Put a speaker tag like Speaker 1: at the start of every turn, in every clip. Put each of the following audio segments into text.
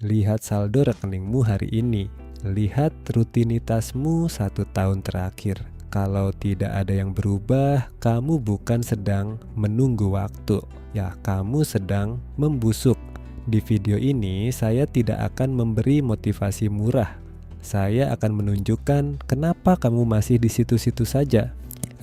Speaker 1: Lihat saldo rekeningmu hari ini. Lihat rutinitasmu 1 tahun terakhir. Kalau tidak ada yang berubah, kamu bukan sedang menunggu waktu. Ya, kamu sedang membusuk. Di video ini, saya tidak akan memberi motivasi murah. Saya akan menunjukkan kenapa kamu masih di situ-situ saja.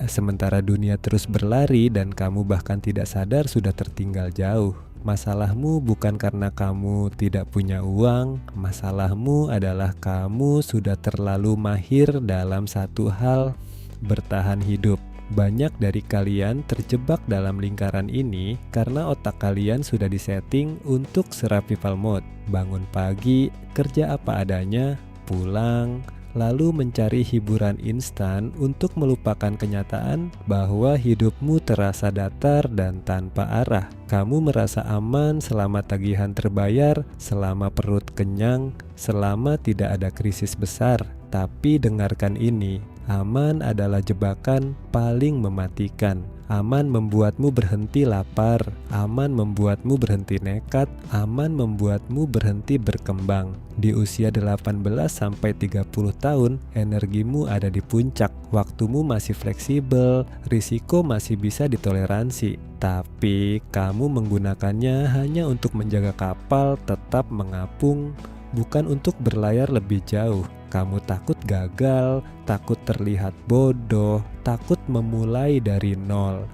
Speaker 1: Sementara dunia terus berlari dan kamu bahkan tidak sadar sudah tertinggal jauh. Masalahmu bukan karena kamu tidak punya uang, masalahmu adalah kamu sudah terlalu mahir dalam satu hal, bertahan hidup. Banyak dari kalian terjebak dalam lingkaran ini karena otak kalian sudah disetting untuk survival mode. Bangun pagi, kerja apa adanya, pulang, lalu mencari hiburan instan untuk melupakan kenyataan bahwa hidupmu terasa datar dan tanpa arah. Kamu merasa aman selama tagihan terbayar, selama perut kenyang, selama tidak ada krisis besar. Tapi dengarkan ini, aman adalah jebakan paling mematikan. Aman membuatmu berhenti lapar, aman membuatmu berhenti nekat, aman membuatmu berhenti berkembang. Di usia 18-30 tahun, energimu ada di puncak, waktumu masih fleksibel, risiko masih bisa ditoleransi. Tapi kamu menggunakannya hanya untuk menjaga kapal tetap mengapung, bukan untuk berlayar lebih jauh. Kamu takut gagal, takut terlihat bodoh, takut memulai dari nol.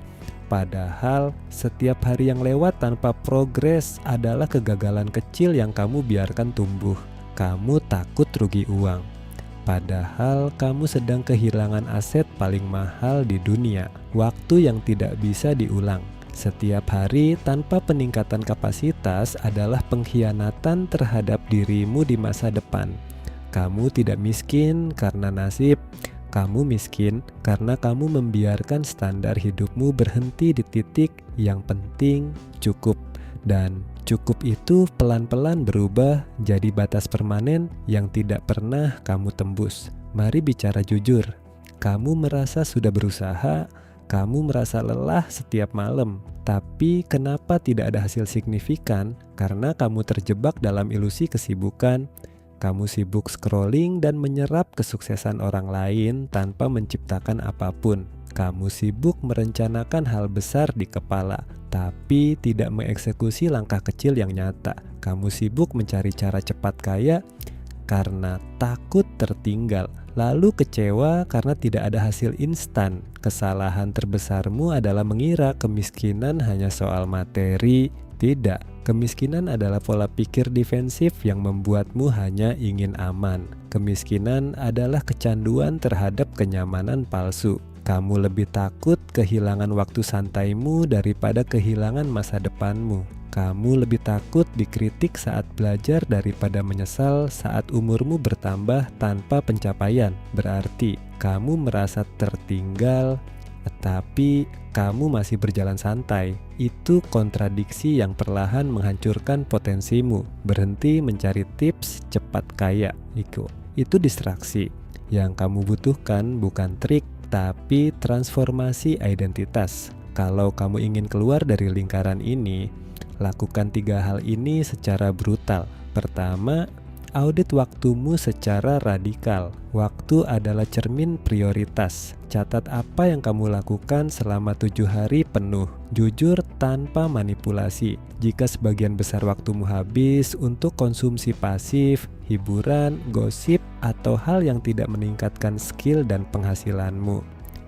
Speaker 1: Padahal setiap hari yang lewat tanpa progres adalah kegagalan kecil yang kamu biarkan tumbuh. Kamu takut rugi uang. Padahal kamu sedang kehilangan aset paling mahal di dunia, waktu yang tidak bisa diulang. Setiap hari tanpa peningkatan kapasitas adalah pengkhianatan terhadap dirimu di masa depan. Kamu tidak miskin karena nasib, kamu miskin karena kamu membiarkan standar hidupmu berhenti di titik yang penting cukup. Dan cukup itu pelan-pelan berubah jadi batas permanen yang tidak pernah kamu tembus. Mari bicara jujur, kamu merasa sudah berusaha, kamu merasa lelah setiap malam, tapi kenapa tidak ada hasil signifikan? Karena kamu terjebak dalam ilusi kesibukan. Kamu sibuk scrolling dan menyerap kesuksesan orang lain tanpa menciptakan apapun. Kamu sibuk merencanakan hal besar di kepala, tapi tidak mengeksekusi langkah kecil yang nyata. Kamu sibuk mencari cara cepat kaya karena takut tertinggal, lalu kecewa karena tidak ada hasil instan. Kesalahan terbesarmu adalah mengira kemiskinan hanya soal materi. Tidak, kemiskinan adalah pola pikir defensif yang membuatmu hanya ingin aman. Kemiskinan adalah kecanduan terhadap kenyamanan palsu. Kamu lebih takut kehilangan waktu santaimu daripada kehilangan masa depanmu. Kamu lebih takut dikritik saat belajar daripada menyesal saat umurmu bertambah tanpa pencapaian. Berarti kamu merasa tertinggal, tetapi kamu masih berjalan santai. Itu kontradiksi yang perlahan menghancurkan potensimu. Berhenti mencari tips cepat kaya. Itu distraksi. Yang kamu butuhkan bukan trik, tapi transformasi identitas. Kalau kamu ingin keluar dari lingkaran ini, lakukan 3 hal ini secara brutal. Pertama, audit waktumu secara radikal. Waktu adalah cermin prioritas. Catat apa yang kamu lakukan selama 7 hari penuh. Jujur tanpa manipulasi. Jika sebagian besar waktumu habis untuk konsumsi pasif, hiburan, gosip, atau hal yang tidak meningkatkan skill dan penghasilanmu,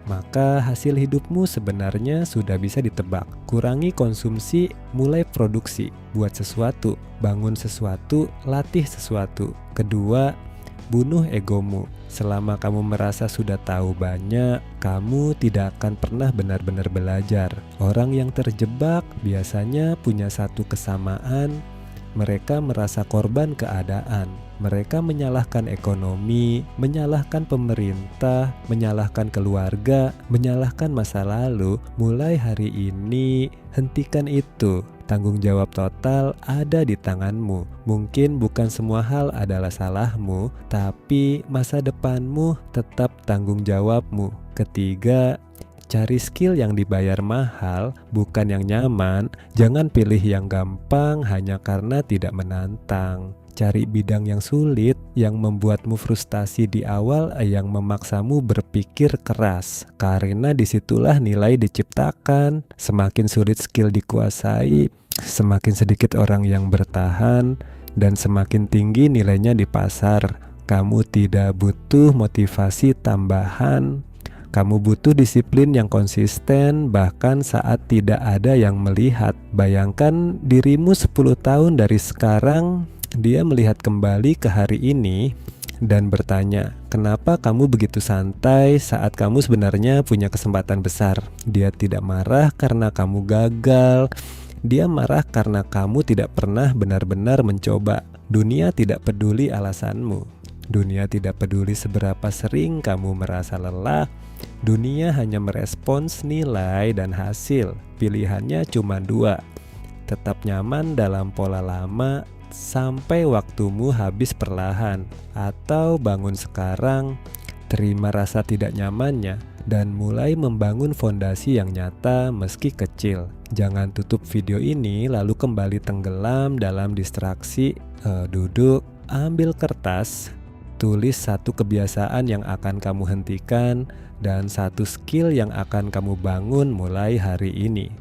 Speaker 1: maka hasil hidupmu sebenarnya sudah bisa ditebak. Kurangi konsumsi, mulai produksi, buat sesuatu, bangun sesuatu, latih sesuatu. Kedua, bunuh egomu. Selama kamu merasa sudah tahu banyak, kamu tidak akan pernah benar-benar belajar. Orang yang terjebak biasanya punya satu kesamaan. Mereka merasa korban keadaan. Mereka menyalahkan ekonomi, menyalahkan pemerintah, menyalahkan keluarga, menyalahkan masa lalu. Mulai hari ini, hentikan itu. Tanggung jawab total ada di tanganmu. Mungkin bukan semua hal adalah salahmu, tapi masa depanmu tetap tanggung jawabmu. Ketiga, cari skill yang dibayar mahal, bukan yang nyaman. Jangan pilih yang gampang hanya karena tidak menantang. Cari bidang yang sulit, yang membuatmu frustasi di awal, yang memaksamu berpikir keras. Karena disitulah nilai diciptakan. Semakin sulit skill dikuasai, semakin sedikit orang yang bertahan, dan semakin tinggi nilainya di pasar. Kamu tidak butuh motivasi tambahan. Kamu butuh disiplin yang konsisten bahkan saat tidak ada yang melihat. Bayangkan dirimu 10 tahun dari sekarang, dia melihat kembali ke hari ini dan bertanya, kenapa kamu begitu santai saat kamu sebenarnya punya kesempatan besar? Dia tidak marah karena kamu gagal. Dia marah karena kamu tidak pernah benar-benar mencoba. Dunia tidak peduli alasanmu. Dunia tidak peduli seberapa sering kamu merasa lelah. Dunia hanya merespons nilai dan hasil. Pilihannya cuma dua. Tetap nyaman dalam pola lama sampai waktumu habis perlahan, atau bangun sekarang, terima rasa tidak nyamannya, dan mulai membangun fondasi yang nyata meski kecil. Jangan tutup video ini lalu kembali tenggelam dalam distraksi. Duduk, ambil kertas, tulis satu kebiasaan yang akan kamu hentikan dan satu skill yang akan kamu bangun mulai hari ini.